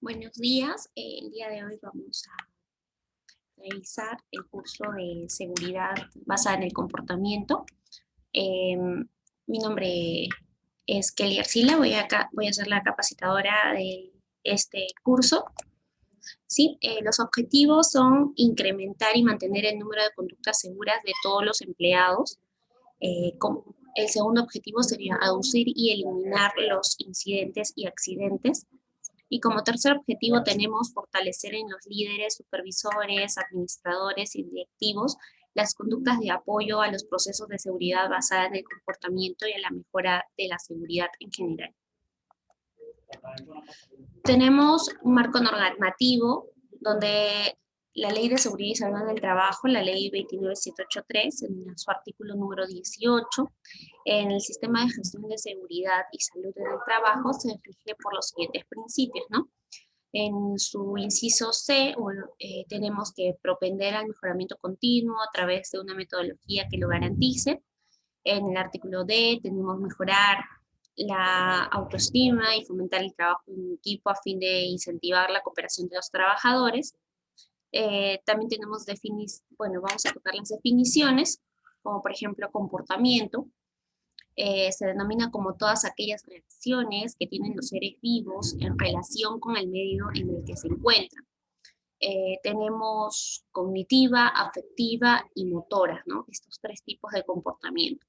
Buenos días, el día de hoy vamos a realizar el curso de seguridad basada en el comportamiento. Mi nombre es Kelly Arcila, voy a ser la capacitadora de este curso. ¿Sí? Los objetivos son incrementar y mantener el número de conductas seguras de todos los empleados. El segundo objetivo sería aducir y eliminar los incidentes y accidentes. Y como tercer objetivo tenemos fortalecer en los líderes, supervisores, administradores y directivos las conductas de apoyo a los procesos de seguridad basada en el comportamiento y a la mejora de la seguridad en general. Tenemos un marco normativo donde la Ley de Seguridad y Salud del Trabajo, la Ley 29783, en su artículo número 18, en el sistema de gestión de seguridad y salud en el trabajo se rige por los siguientes principios, ¿no? En su inciso C, tenemos que propender al mejoramiento continuo a través de una metodología que lo garantice. En el artículo D, tenemos mejorar la autoestima y fomentar el trabajo en equipo a fin de incentivar la cooperación de los trabajadores. También tenemos vamos a tocar las definiciones, como por ejemplo comportamiento. Se denomina como todas aquellas reacciones que tienen los seres vivos en relación con el medio en el que se encuentran. Tenemos cognitiva, afectiva y motora, ¿no? Estos tres tipos de comportamiento.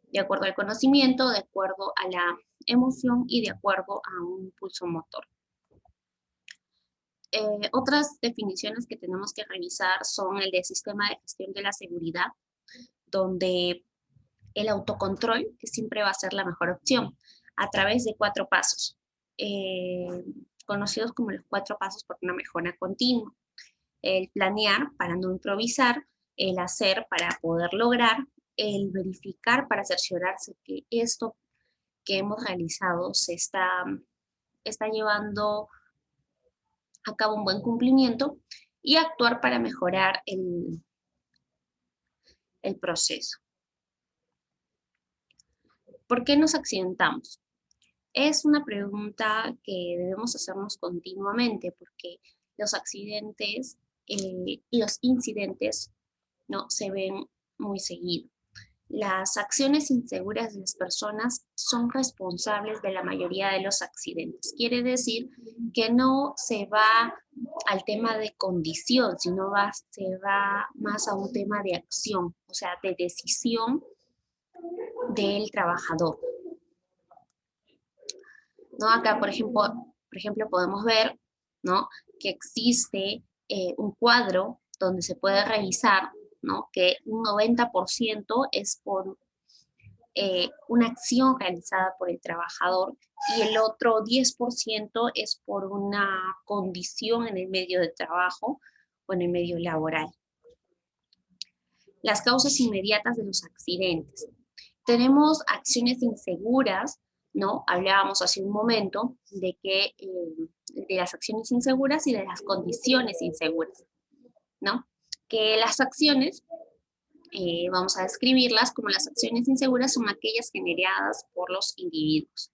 De acuerdo al conocimiento, de acuerdo a la emoción y de acuerdo a un pulso motor. Otras definiciones que tenemos que revisar son el de sistema de gestión de la seguridad, donde el autocontrol, que siempre va a ser la mejor opción, a través de 4 pasos, conocidos como los 4 pasos por una mejora continua. El planear para no improvisar, el hacer para poder lograr, el verificar para cerciorarse que esto que hemos realizado se está llevando a cabo un buen cumplimiento, y actuar para mejorar el proceso. ¿Por qué nos accidentamos? Es una pregunta que debemos hacernos continuamente, porque los accidentes y los incidentes no se ven muy seguido. Las acciones inseguras de las personas son responsables de la mayoría de los accidentes. Quiere decir que no se va al tema de condición, sino se va más a un tema de acción, o sea, de decisión del trabajador. ¿No? Acá, por ejemplo, podemos ver, ¿no?, que existe un cuadro donde se puede revisar, ¿no?, que un 90% es por una acción realizada por el trabajador y el otro 10% es por una condición en el medio de trabajo o en el medio laboral. Las causas inmediatas de los accidentes. Tenemos acciones inseguras, ¿no? Hablábamos hace un momento de las acciones inseguras y de las condiciones inseguras, ¿no? Que las acciones, vamos a describirlas como las acciones inseguras son aquellas generadas por los individuos,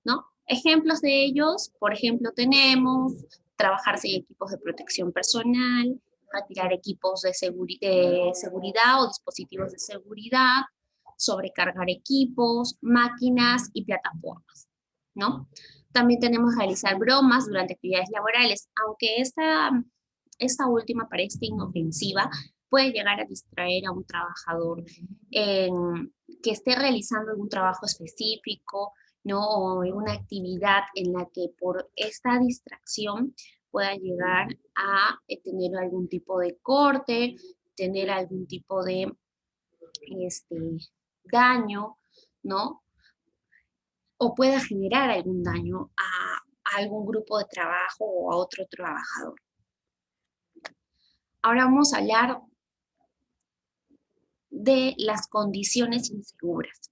¿no? Ejemplos de ellos, por ejemplo, tenemos trabajar sin equipos de protección personal, retirar equipos de seguridad o dispositivos de seguridad, sobrecargar equipos, máquinas y plataformas, ¿no? También tenemos realizar bromas durante actividades laborales, aunque esta última parezca inofensiva, puede llegar a distraer a un trabajador que esté realizando algún trabajo específico, ¿no? O en una actividad en la que por esta distracción pueda llegar a tener algún tipo de corte, tener algún tipo de daño, ¿no? O pueda generar algún daño a algún grupo de trabajo o a otro trabajador. Ahora vamos a hablar de las condiciones inseguras.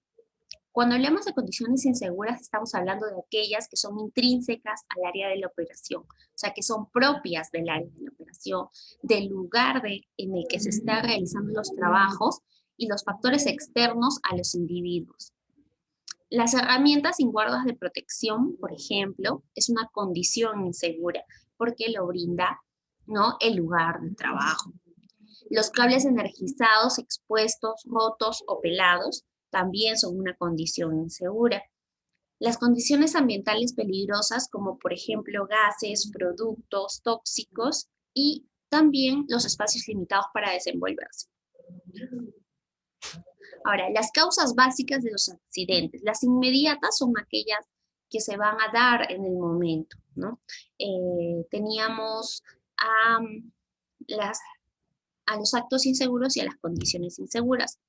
Cuando hablamos de condiciones inseguras, estamos hablando de aquellas que son intrínsecas al área de la operación, o sea, que son propias del área de la operación, del lugar en el que se están realizando los trabajos y los factores externos a los individuos. Las herramientas sin guardas de protección, por ejemplo, es una condición insegura porque lo brinda, ¿no?, el lugar de trabajo. Los cables energizados, expuestos, rotos o pelados también son una condición insegura. Las condiciones ambientales peligrosas, como por ejemplo gases, productos tóxicos y también los espacios limitados para desenvolverse. Ahora, las causas básicas de los accidentes. Las inmediatas son aquellas que se van a dar en el momento, ¿no? Teníamos a, las, a los actos inseguros y a las condiciones inseguras.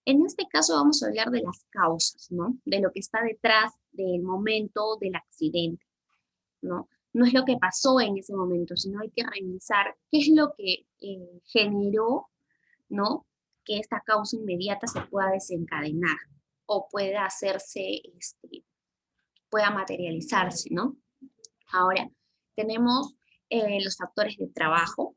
En este caso vamos a hablar de las causas, ¿no? De lo que está detrás del momento del accidente, ¿no? No es lo que pasó en ese momento, sino hay que revisar qué es lo que generó, ¿no?, que esta causa inmediata se pueda desencadenar o pueda hacerse, pueda materializarse, ¿no? Ahora, tenemos los factores de trabajo,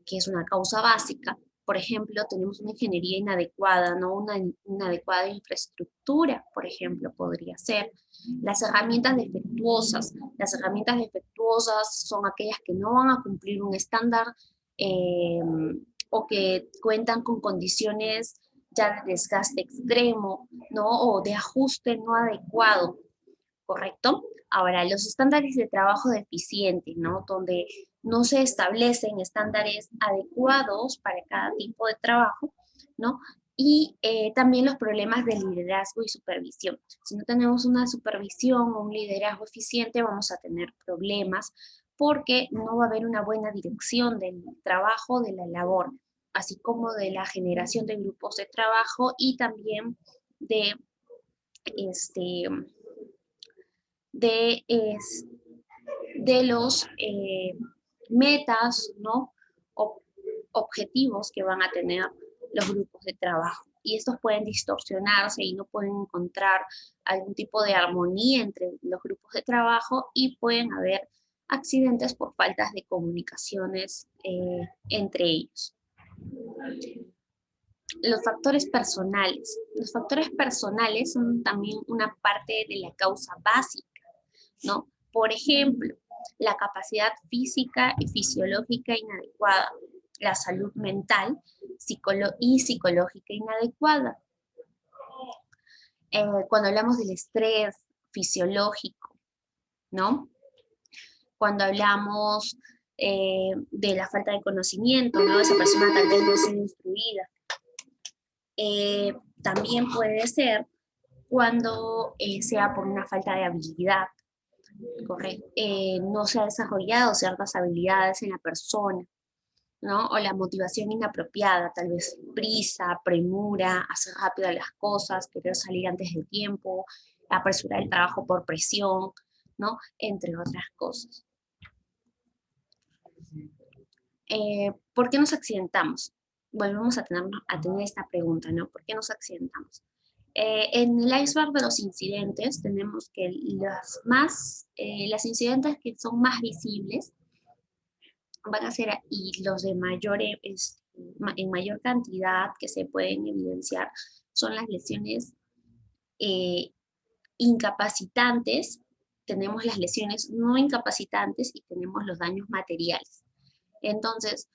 que es una causa básica. Por ejemplo, tenemos una ingeniería inadecuada, ¿no? Una inadecuada infraestructura, por ejemplo, podría ser. Las herramientas defectuosas. Las herramientas defectuosas son aquellas que no van a cumplir un estándar eh, o que cuentan con condiciones ya de desgaste extremo, ¿no? O de ajuste no adecuado, ¿correcto? Ahora, los estándares de trabajo deficientes, ¿no? Donde no se establecen estándares adecuados para cada tipo de trabajo, ¿no? Y también los problemas de liderazgo y supervisión. Si no tenemos una supervisión o un liderazgo eficiente, vamos a tener problemas porque no va a haber una buena dirección del trabajo, de la labor, así como de la generación de grupos de trabajo y también de este, de, es, de los metas, ¿no?, objetivos que van a tener los grupos de trabajo. Y estos pueden distorsionarse y no pueden encontrar algún tipo de armonía entre los grupos de trabajo y pueden haber accidentes por faltas de comunicaciones entre ellos. Los factores personales. Los factores personales son también una parte de la causa básica, ¿no? Por ejemplo, la capacidad física y fisiológica inadecuada, la salud mental y psicológica inadecuada. Cuando hablamos del estrés fisiológico, ¿no? Cuando hablamos de la falta de conocimiento, ¿no? Esa persona tal vez no es instruida. También puede ser cuando sea por una falta de habilidad, correcto, no se ha desarrollado ciertas habilidades en la persona, ¿no? O la motivación inapropiada, tal vez prisa, premura, hacer rápido las cosas, querer salir antes del tiempo, apresurar el trabajo por presión, ¿no? Entre otras cosas. ¿Por qué nos accidentamos? Volvemos a tener esta pregunta, ¿no? ¿Por qué nos accidentamos? En el iceberg de los incidentes tenemos que las incidentes que son más visibles van a ser, y los de en mayor cantidad que se pueden evidenciar, son las lesiones incapacitantes, tenemos las lesiones no incapacitantes y tenemos los daños materiales. Entonces,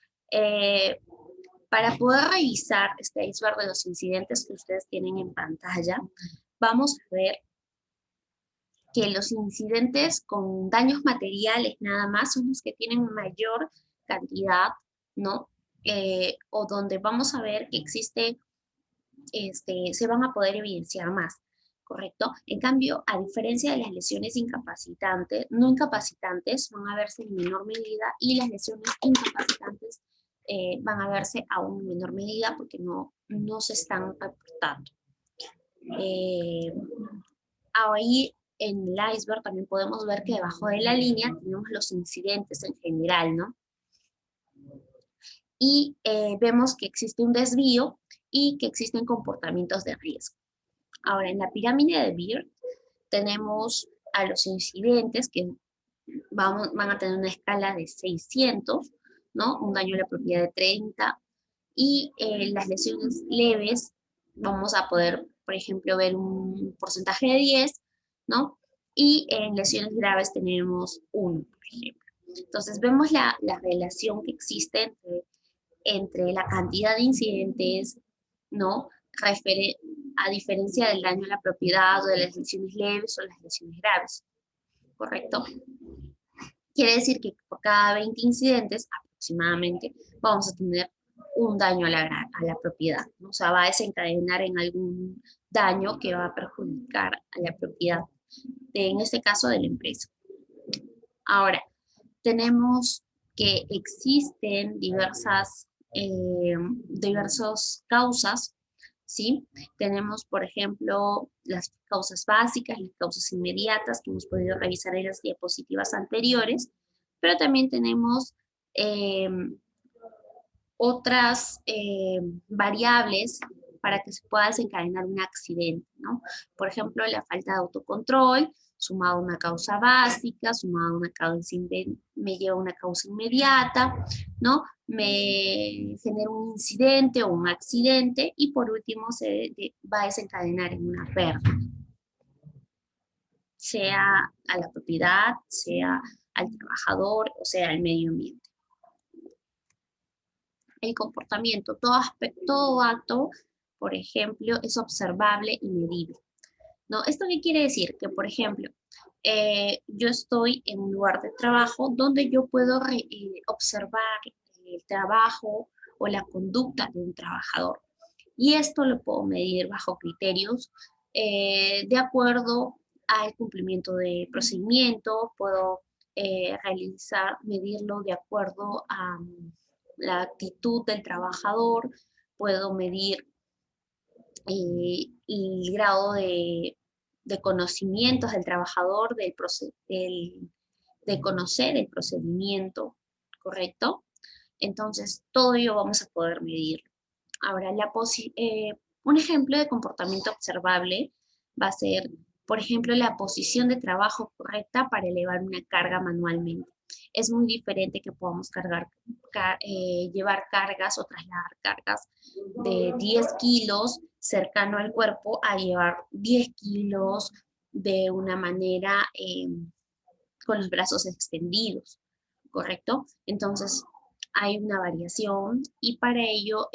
para poder revisar este iceberg de los incidentes que ustedes tienen en pantalla, vamos a ver que los incidentes con daños materiales nada más son los que tienen mayor cantidad, ¿no? O donde vamos a ver que existe, se van a poder evidenciar más, ¿correcto? En cambio, a diferencia de las lesiones no incapacitantes, van a verse en menor medida, y las lesiones incapacitantes van a verse aún en menor medida porque no se están reportando. Ahí en el iceberg también podemos ver que debajo de la línea tenemos los incidentes en general, ¿no? Y vemos que existe un desvío y que existen comportamientos de riesgo. Ahora, en la pirámide de Beard tenemos a los incidentes que van a tener una escala de 600, ¿no? Un daño a la propiedad de 30, y las lesiones leves vamos a poder, por ejemplo, ver un porcentaje de 10, ¿no? Y en lesiones graves tenemos 1, por ejemplo. Entonces vemos la relación que existe entre la cantidad de incidentes, ¿no? A diferencia del daño a la propiedad o de las lesiones leves o las lesiones graves, ¿correcto? Quiere decir que por cada 20 incidentes aproximadamente vamos a tener un daño a la propiedad, ¿no? O sea, va a desencadenar en algún daño que va a perjudicar a la propiedad, en este caso de la empresa. Ahora, tenemos que existen diversas causas, ¿sí? Tenemos, por ejemplo, las causas básicas, las causas inmediatas, que hemos podido revisar en las diapositivas anteriores, pero también tenemos eh, otras variables para que se pueda desencadenar un accidente, ¿no? Por ejemplo, la falta de autocontrol, sumado a una causa básica, sumado a una causa me lleva a una causa inmediata, ¿no? Me genera un incidente o un accidente y por último va a desencadenar en una pérdida, sea a la propiedad, sea al trabajador o sea al medio ambiente. El comportamiento, todo acto, por ejemplo, es observable y medible, ¿no? ¿Esto qué quiere decir? Que, por ejemplo, yo estoy en un lugar de trabajo donde yo puedo observar el trabajo o la conducta de un trabajador. Y esto lo puedo medir bajo criterios de acuerdo al cumplimiento de procedimientos, puedo medirlo de acuerdo a la actitud del trabajador, puedo medir el grado de conocimientos del trabajador, de conocer el procedimiento, ¿correcto? Entonces, todo ello vamos a poder medirlo. Ahora, un ejemplo de comportamiento observable va a ser, por ejemplo, la posición de trabajo correcta para elevar una carga manualmente. Es muy diferente que podamos llevar cargas o trasladar cargas de 10 kilos cercano al cuerpo a llevar 10 kilos de una manera con los brazos extendidos, ¿correcto? Entonces, hay una variación y para ello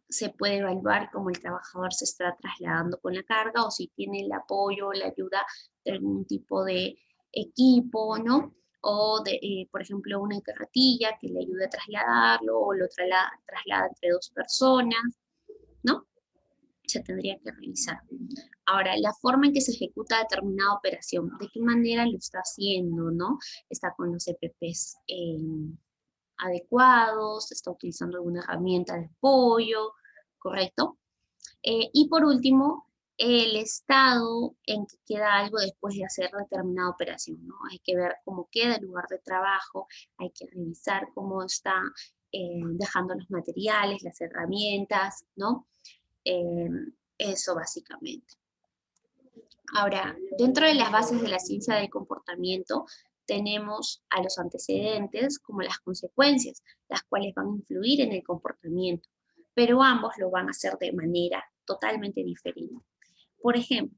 se puede evaluar cómo el trabajador se está trasladando con la carga o si tiene el apoyo o la ayuda de algún tipo de equipo, ¿no? O por ejemplo, una carretilla que le ayude a trasladarlo o lo traslada entre dos personas, ¿no? Se tendría que revisar. Ahora, la forma en que se ejecuta determinada operación, de qué manera lo está haciendo, ¿no? Está con los EPPs adecuados, está utilizando alguna herramienta de apoyo, ¿correcto? Y por último, el estado en que queda algo después de hacer determinada operación, ¿no? Hay que ver cómo queda el lugar de trabajo, hay que revisar cómo está dejando los materiales, las herramientas, ¿no? Eso básicamente. Ahora, dentro de las bases de la ciencia del comportamiento, tenemos a los antecedentes como las consecuencias, las cuales van a influir en el comportamiento, pero ambos lo van a hacer de manera totalmente diferente. Por ejemplo,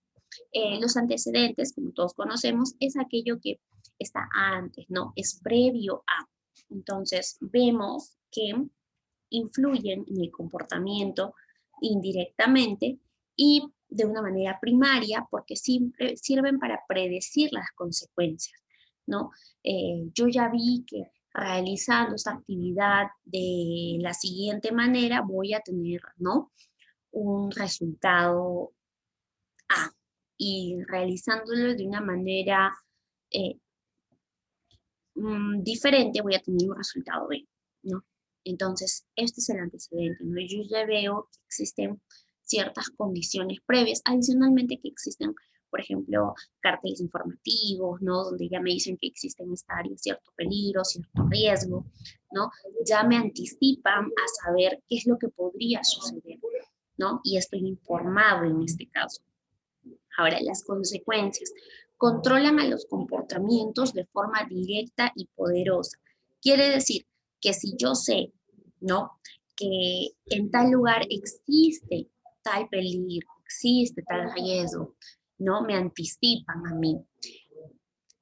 los antecedentes, como todos conocemos, es aquello que está antes, ¿no? Es previo a. Entonces, vemos que influyen en el comportamiento indirectamente y de una manera primaria porque siempre sirven para predecir las consecuencias, ¿no? Yo ya vi que realizando esta actividad de la siguiente manera voy a tener, ¿no? Un resultado A y realizándolo de una manera eh, diferente voy a tener un resultado B, ¿no? Entonces, este es el antecedente, ¿no? Yo ya veo que existen ciertas condiciones previas, adicionalmente que existen, por ejemplo, carteles informativos, ¿no? Donde ya me dicen que existe en esta área cierto peligro, cierto riesgo, ¿no? Ya me anticipan a saber qué es lo que podría suceder, ¿no? Y estoy informado en este caso. Ahora, las consecuencias controlan a los comportamientos de forma directa y poderosa. Quiere decir que si yo sé, ¿no? Que en tal lugar existe tal peligro, existe tal riesgo, ¿no? Me anticipan a mí.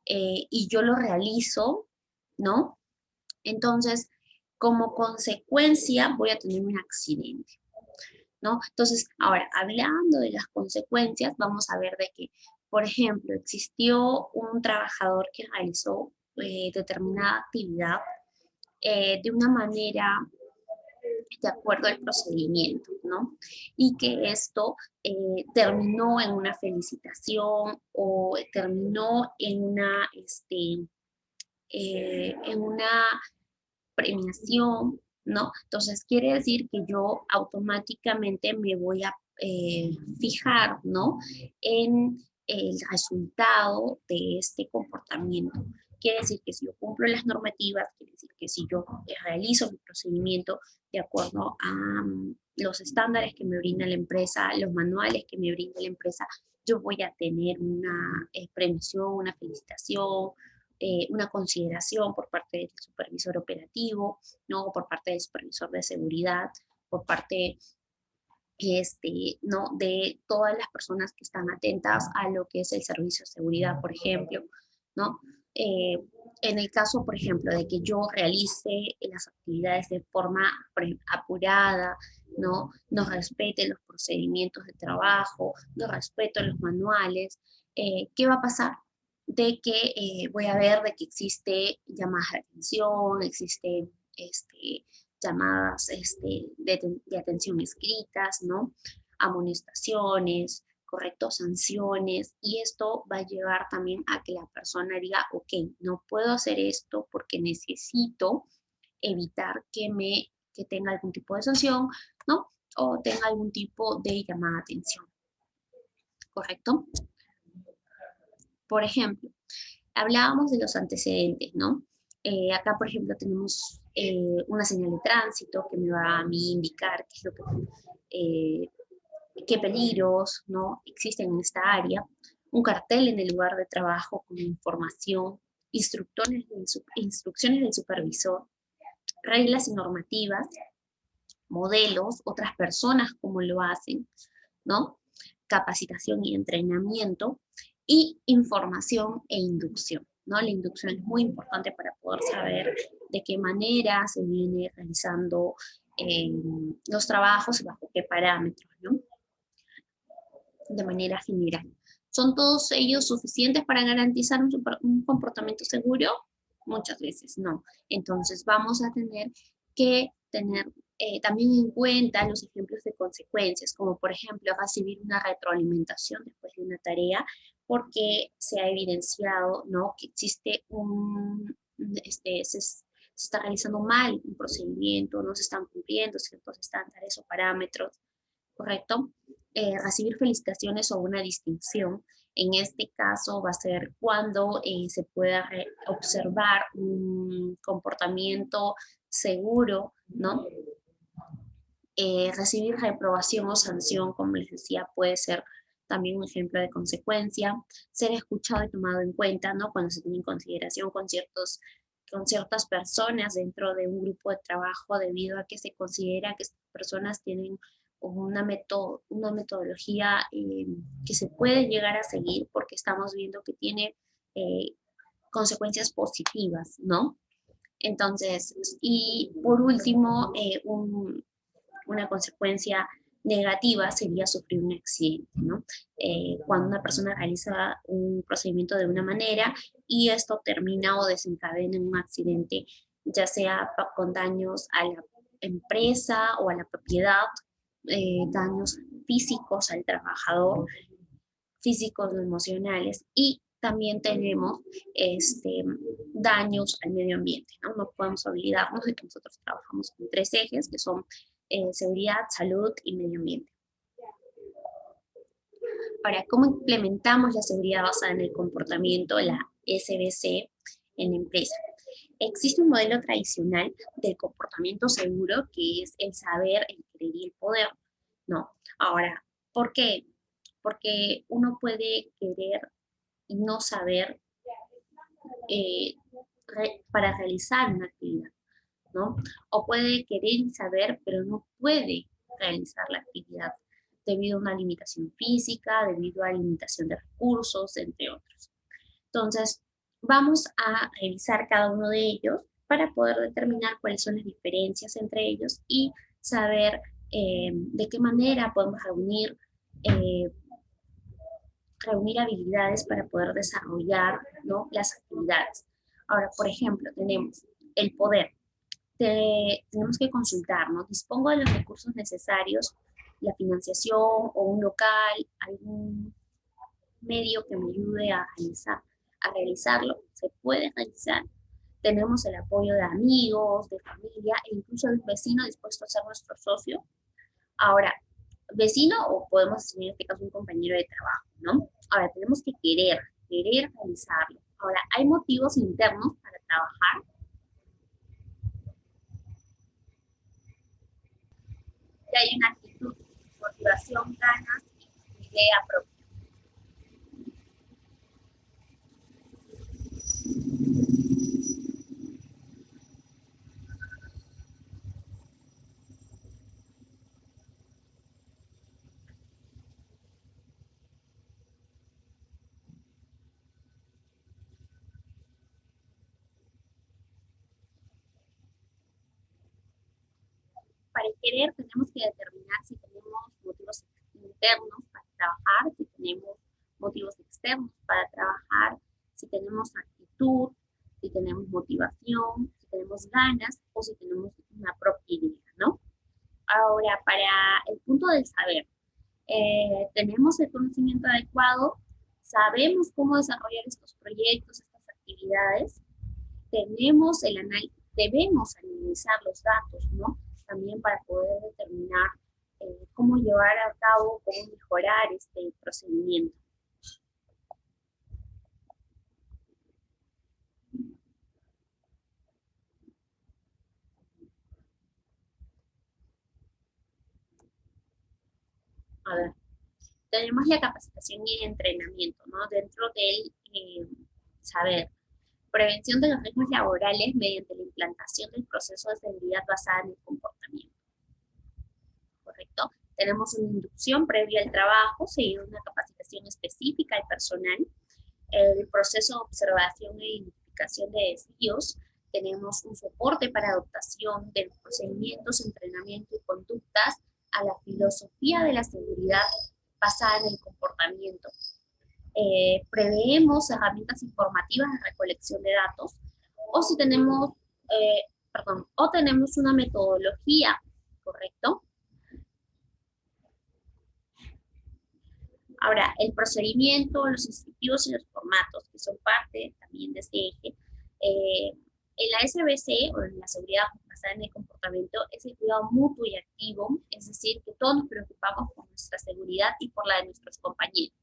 Y yo lo realizo, ¿no? Entonces, como consecuencia, voy a tener un accidente, ¿no? Entonces, ahora, hablando de las consecuencias, vamos a ver de que, por ejemplo, existió un trabajador que realizó determinada actividad de una manera de acuerdo al procedimiento, ¿no? Y que esto terminó en una felicitación o terminó en una premiación, ¿no? Entonces quiere decir que yo automáticamente me voy a fijar, ¿no? En el resultado de este comportamiento. Quiere decir que si yo cumplo las normativas, quiere decir que si yo realizo mi procedimiento de acuerdo a los estándares que me brinda la empresa, los manuales que me brinda la empresa, yo voy a tener una premiación, una felicitación, una consideración por parte del supervisor operativo, ¿no? Por parte del supervisor de seguridad, por parte ¿no? de todas las personas que están atentas a lo que es el servicio de seguridad, por ejemplo, ¿no? Eh, en el caso, por ejemplo, de que yo realice las actividades de forma apurada, ¿no? No respete los procedimientos de trabajo, no respeto los manuales, ¿qué va a pasar? De que voy a ver de que existe llamadas de atención, existe llamadas de atención escritas, ¿no? Amonestaciones, correctos, sanciones, y esto va a llevar también a que la persona diga, ok, no puedo hacer esto porque necesito evitar que tenga algún tipo de sanción, ¿no? O tenga algún tipo de llamada de atención, ¿correcto? Por ejemplo, hablábamos de los antecedentes, ¿no? Acá, por ejemplo, tenemos una señal de tránsito que me va a mí indicar qué es lo que, qué peligros, ¿no? existen en esta área, un cartel en el lugar de trabajo con información, instrucciones del supervisor, reglas y normativas, modelos, otras personas cómo lo hacen, ¿no? Capacitación y entrenamiento, y información e inducción, ¿no? La inducción es muy importante para poder saber de qué manera se viene realizando los trabajos y bajo qué parámetros, ¿no? De manera general. ¿Son todos ellos suficientes para garantizar un comportamiento seguro? Muchas veces no. Entonces vamos a tener que tener también en cuenta los ejemplos de consecuencias, como por ejemplo recibir una retroalimentación después de una tarea porque se ha evidenciado, ¿no? que existe se está realizando mal un procedimiento, no se están cumpliendo ciertos estándares o parámetros, ¿correcto? Recibir felicitaciones o una distinción. En este caso va a ser cuando se pueda observar un comportamiento seguro, ¿no? Recibir reprobación o sanción, como les decía, puede ser también un ejemplo de consecuencia. Ser escuchado y tomado en cuenta, ¿no? Cuando se tiene en consideración con ciertas personas dentro de un grupo de trabajo debido a que se considera que estas personas tienen una metodología que se puede llegar a seguir porque estamos viendo que tiene consecuencias positivas, ¿no? Entonces, y por último, una consecuencia negativa sería sufrir un accidente, ¿no? Cuando una persona realiza un procedimiento de una manera y esto termina o desencadena en un accidente, ya sea con daños a la empresa o a la propiedad, daños físicos al trabajador, físicos o emocionales, y también tenemos daños al medio ambiente, ¿no? No podemos olvidarnos de que nosotros trabajamos con tres ejes, que son seguridad, salud y medio ambiente. Ahora, ¿cómo implementamos la seguridad basada en el comportamiento, la SBC, en la empresa? Existe un modelo tradicional del comportamiento seguro que es el saber, el querer y el poder, ¿no? Ahora, ¿por qué? Porque uno puede querer y no saber eh, para realizar una actividad, ¿no? O puede querer y saber, pero no puede realizar la actividad, debido a una limitación física, debido a limitación de recursos, entre otros. Entonces, vamos a revisar cada uno de ellos para poder determinar cuáles son las diferencias entre ellos y saber de qué manera podemos eh, reunir habilidades para poder desarrollar, ¿no?, las actividades. Ahora, por ejemplo, tenemos el poder. Tenemos que consultar, ¿no? Dispongo de los recursos necesarios, la financiación o un local, algún medio que me ayude a realizarlo. Se puede realizar. Tenemos el apoyo de amigos, de familia e incluso de un vecino dispuesto a ser nuestro socio. Ahora, vecino o podemos decir en este caso un compañero de trabajo, ¿no? Ahora, tenemos que querer realizarlo. Ahora, hay motivos internos para trabajar. Y hay una actitud, motivación, ganas y idea propia. Para el querer tenemos que determinar si tenemos motivos internos para trabajar, si tenemos motivos externos para trabajar, si tenemos actitud, si tenemos motivación, si tenemos ganas o si tenemos una propia idea, ¿no? Ahora, para el punto del saber, tenemos el conocimiento adecuado, sabemos cómo desarrollar estos proyectos, estas actividades, debemos analizar los datos, ¿no? También para poder determinar cómo llevar a cabo, cómo mejorar este procedimiento. A ver, tenemos la capacitación y el entrenamiento, ¿no? Dentro del saber. Prevención de los riesgos laborales mediante la implantación del proceso de seguridad basada en el comportamiento. ¿Correcto? Tenemos una inducción previa al trabajo, seguida de una capacitación específica al personal, el proceso de observación e identificación de desvíos, tenemos un soporte para adaptación de los procedimientos, entrenamiento y conductas a la filosofía de la seguridad basada en el comportamiento. Preveemos herramientas informativas de recolección de datos, o si tenemos, o tenemos una metodología, ¿correcto? Ahora, el procedimiento, los instructivos y los formatos, que son parte también de este eje, en la SBC, o en la seguridad basada en el comportamiento, es el cuidado mutuo y activo, es decir, que todos nos preocupamos por nuestra seguridad y por la de nuestros compañeros,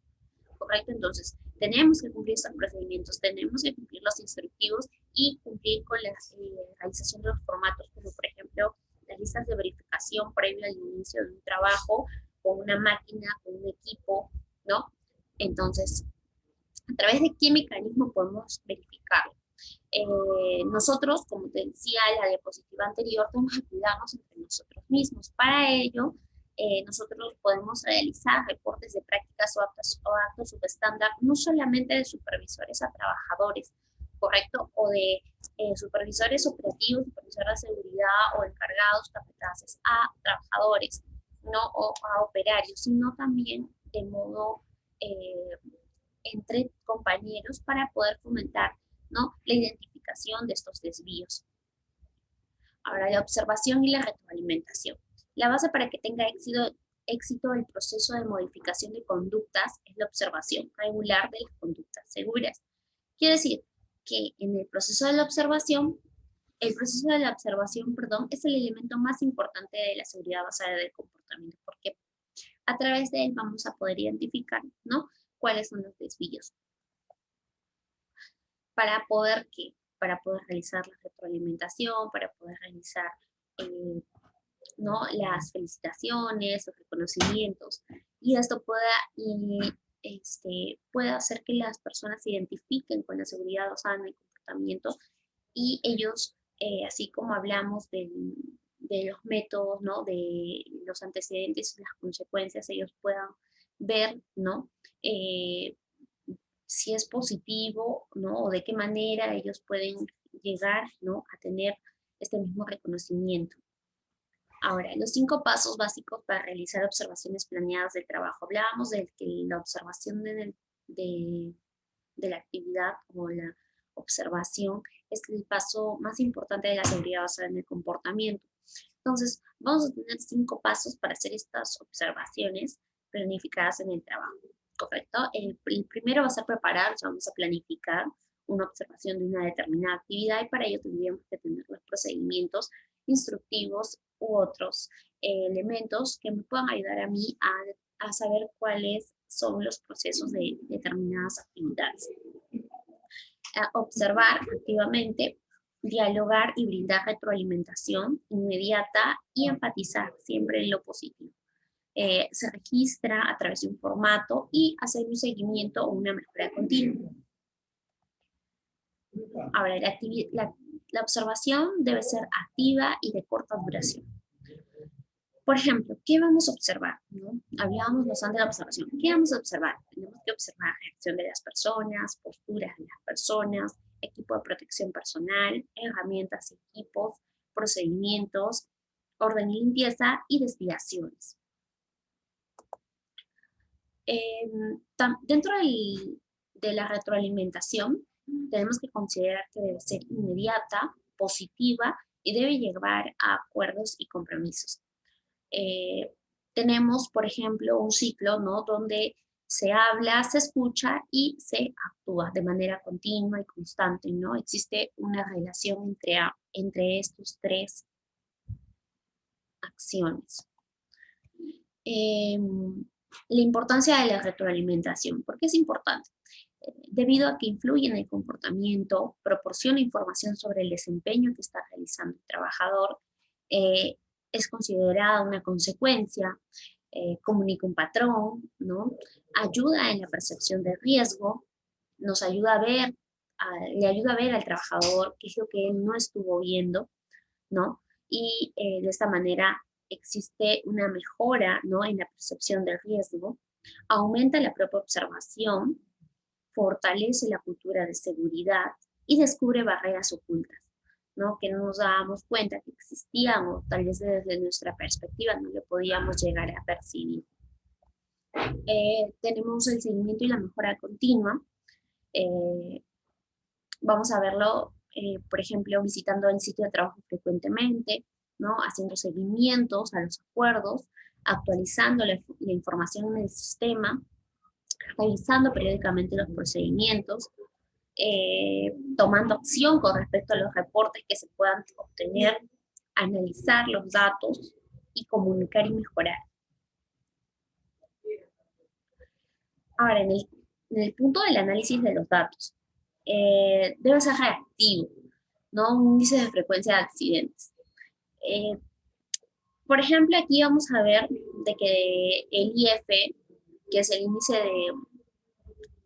¿correcto? Entonces, tenemos que cumplir estos procedimientos, tenemos que cumplir los instructivos y cumplir con la realización de los formatos, como por ejemplo, las listas de verificación previo al inicio de un trabajo, con una máquina, con un equipo, ¿no? Entonces, ¿a través de qué mecanismo podemos verificarlo? Nosotros, como te decía en la diapositiva anterior, tenemos que cuidarnos entre nosotros mismos. Para ello, nosotros podemos realizar reportes de prácticas o actos subestándar, no solamente de supervisores a trabajadores, ¿correcto? O de supervisores operativos, supervisores de seguridad o encargados capataces a trabajadores, no o a operarios, sino también de modo entre compañeros para poder fomentar, ¿no?, la identificación de estos desvíos. Ahora, la observación y la retroalimentación. La base para que tenga éxito el proceso de modificación de conductas es la observación regular de las conductas seguras. Quiere decir que en el proceso de la observación, perdón, es el elemento más importante de la seguridad basada en el comportamiento, porque a través de él vamos a poder identificar, ¿no?, cuáles son los desvíos. Para poder, ¿qué? Para poder realizar la retroalimentación, para poder realizar ¿no?, las felicitaciones, los reconocimientos, y esto pueda hacer que las personas se identifiquen con la seguridad basada en el comportamiento y ellos, así como hablamos los métodos, ¿no? De los antecedentes y las consecuencias, ellos puedan ver, ¿no? Eh, si es positivo, ¿no? O de qué manera ellos pueden llegar, ¿no? A tener este mismo reconocimiento. Ahora, los 5 pasos básicos para realizar observaciones planeadas del trabajo. Hablábamos de que la observación de la actividad o la observación es el paso más importante de la seguridad basada en el comportamiento. Entonces, vamos a tener 5 pasos para hacer estas observaciones planificadas en el trabajo, ¿correcto? El primero va a ser preparar, o sea, vamos a planificar una observación de una determinada actividad y para ello tendríamos que tener los procedimientos instructivos u otros elementos que me puedan ayudar a mí a saber cuáles son los procesos de determinadas actividades. Observar activamente, dialogar y brindar retroalimentación inmediata y enfatizar siempre en lo positivo. Se registra a través de un formato y hacer un seguimiento o una mejora continua. Ahora, la observación debe ser activa y de corta duración. Por ejemplo, ¿qué vamos a observar? ¿No? Hablábamos bastante de la observación. ¿Qué vamos a observar? Tenemos que observar la reacción de las personas, posturas de las personas, equipo de protección personal, herramientas, equipos, procedimientos, orden y limpieza y desviaciones. Dentro de la retroalimentación, tenemos que considerar que debe ser inmediata, positiva y debe llevar a acuerdos y compromisos. Tenemos, por ejemplo, un ciclo, ¿no? Donde se habla, se escucha y se actúa de manera continua y constante, ¿no? Existe una relación entre estos 3 acciones. La importancia de la retroalimentación. ¿Por qué es importante? Debido a que influye en el comportamiento, proporciona información sobre el desempeño que está realizando el trabajador, es considerada una consecuencia, comunica un patrón, ¿no? Ayuda en la percepción de riesgo, nos ayuda a ver, le ayuda a ver al trabajador qué es lo que él no estuvo viendo, ¿no? Y de esta manera existe una mejora, ¿no? En la percepción del riesgo, aumenta la propia observación, fortalece la cultura de seguridad y descubre barreras ocultas, ¿no? Que no nos dábamos cuenta que existían o tal vez desde nuestra perspectiva no lo podíamos llegar a percibir. Tenemos el seguimiento y la mejora continua. Vamos a verlo, por ejemplo, visitando el sitio de trabajo frecuentemente, ¿no? Haciendo seguimientos a los acuerdos, actualizando la información en el sistema, revisando periódicamente los procedimientos, tomando acción con respecto a los reportes que se puedan obtener, analizar los datos y comunicar y mejorar. Ahora, en el punto del análisis de los datos, debe ser reactivo, ¿no? Un índice de frecuencia de accidentes. Por ejemplo, aquí vamos a ver de que el IF, que es el índice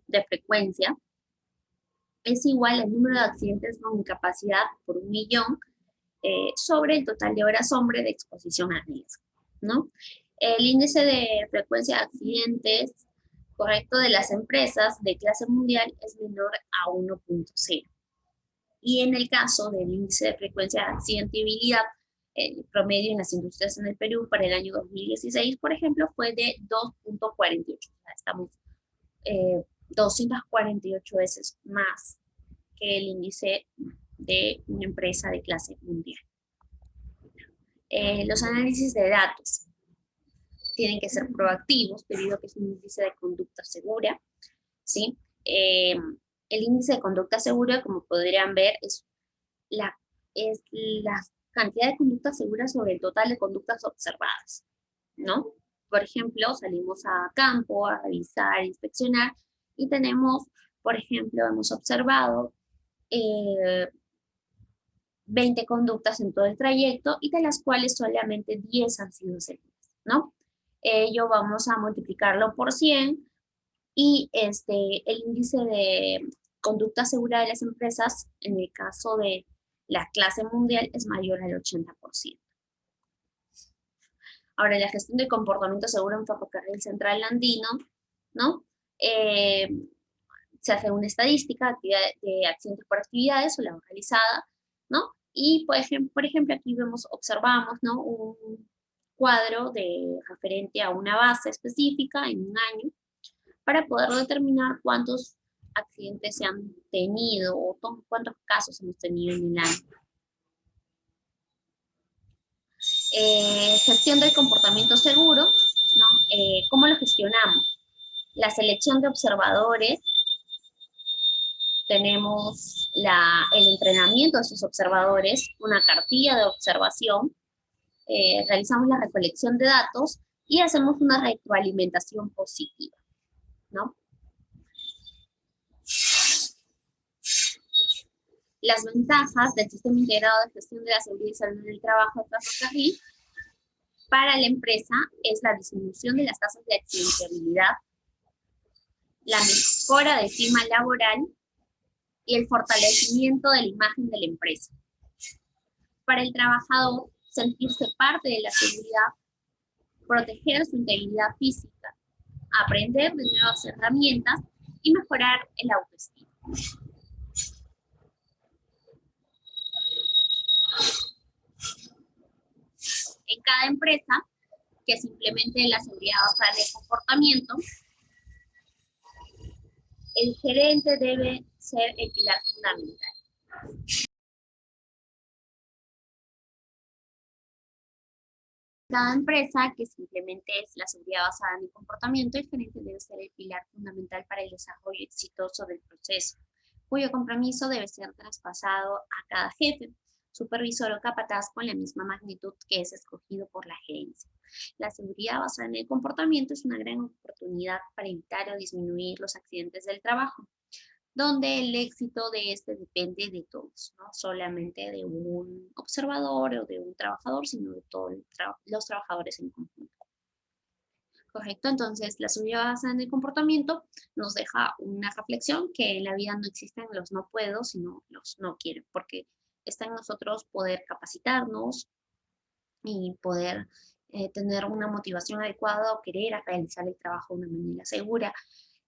de frecuencia, es igual al número de accidentes con incapacidad por 1.000.000 sobre el total de horas hombre de exposición a riesgo, ¿no? El índice de frecuencia de accidentes correcto de las empresas de clase mundial es menor a 1.0. Y en el caso del índice de frecuencia de accidentabilidad, el promedio en las industrias en el Perú para el año 2016, por ejemplo, fue de 2.48. O sea, estamos 248 veces más que el índice de una empresa de clase mundial. Los análisis de datos tienen que ser proactivos debido a que es un índice de conducta segura, ¿sí? El índice de conducta segura, como podrían ver, es la cantidad de conductas seguras sobre el total de conductas observadas, ¿no? Por ejemplo, salimos a campo a revisar, inspeccionar, y tenemos, por ejemplo, hemos observado 20 conductas en todo el trayecto y de las cuales solamente 10 han sido seguidas, ¿no? Ello vamos a multiplicarlo por 100 y el índice de conducta segura de las empresas, en el caso de la clase mundial, es mayor al 80%. Ahora, la gestión del comportamiento seguro en Ferrocarril Central Andino, ¿no? Eh, Se hace una estadística de accidentes por actividades o la localizada, ¿no? Y por ejemplo, aquí observamos, ¿no? Un cuadro referente a una base específica en un año para poder determinar cuántos accidentes se han tenido o cuántos casos hemos tenido en el año. Gestión del comportamiento seguro, ¿no? ¿Cómo lo gestionamos? La selección de observadores, tenemos el entrenamiento de esos observadores, una cartilla de observación, realizamos la recolección de datos y hacemos una retroalimentación positiva, ¿no? Las ventajas del sistema integrado de gestión de la seguridad y salud del trabajo de ferrocarril para la empresa es la disminución de las tasas de accidentabilidad, la mejora del clima laboral y el fortalecimiento de la imagen de la empresa. Para el trabajador, sentirse parte de la seguridad, proteger su integridad física, aprender de nuevas herramientas y mejorar el autoestima. En cada empresa que se implemente la seguridad basada en el comportamiento, el gerente debe ser el pilar fundamental. Cada empresa que simplemente es la seguridad basada en el comportamiento, el gerente debe ser el pilar fundamental para el desarrollo exitoso del proceso, cuyo compromiso debe ser traspasado a cada jefe, supervisor o capataz con la misma magnitud que es escogido por la gerencia. La seguridad basada en el comportamiento es una gran oportunidad para evitar o disminuir los accidentes del trabajo, donde el éxito de este depende de todos, no solamente de un observador o de un trabajador, sino de todos los trabajadores en conjunto. Correcto, entonces la seguridad basada en el comportamiento nos deja una reflexión que en la vida no existen los no puedo, sino los no quiero, porque está en nosotros poder capacitarnos y poder tener una motivación adecuada o querer realizar el trabajo de una manera segura.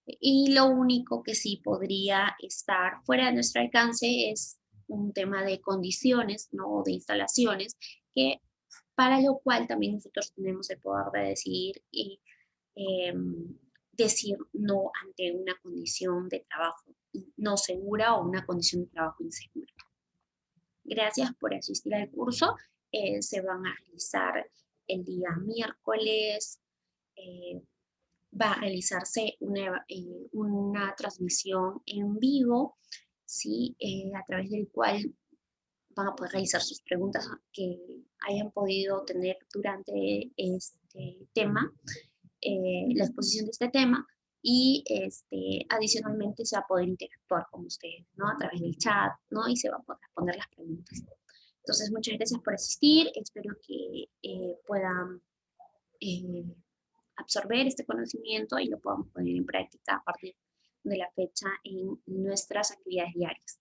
Y lo único que sí podría estar fuera de nuestro alcance es un tema de condiciones, ¿no? De instalaciones, que para lo cual también nosotros tenemos el poder de decidir y decir no ante una condición de trabajo no segura o una condición de trabajo insegura. Gracias por asistir al curso. Se van a realizar el día miércoles. Va a realizarse una transmisión en vivo, ¿sí? A través del cual van a poder realizar sus preguntas que hayan podido tener durante este tema, la exposición de este tema, y adicionalmente se va a poder interactuar con ustedes, ¿no? A través del chat, ¿no? Y se van a poder responder las preguntas. Entonces, muchas gracias por asistir. Espero que puedan absorber este conocimiento y lo podamos poner en práctica a partir de la fecha en nuestras actividades diarias.